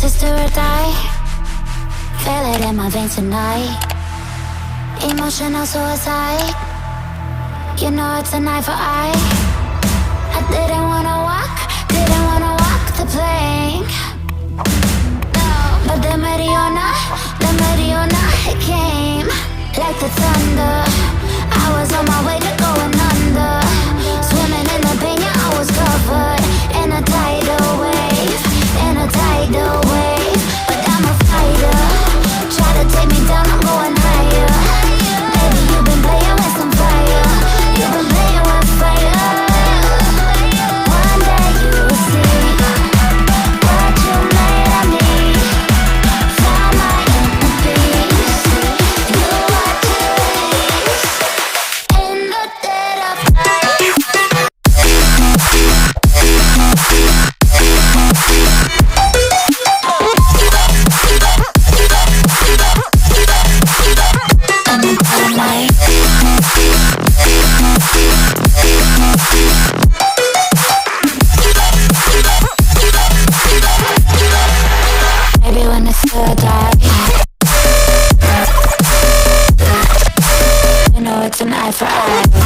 is do or die. Feel it in my veins tonight. Emotional suicide. You know it's an eye for eye. I didn't wanna walk the plank. No, but the Mariona, it came like the thunder. I was on my way to going under. Swimming in the pain, yeah, I was covered in a tidal wave, but I'm a fighter. Try to take me down, I'm going higher. Baby, you've been playing with some fire. You've been playing with fire. One day you'll see what you made of me. Found my inner peace. You are peace. In the dead of night. Maybe when it's still dark, you know it's an eye for eye.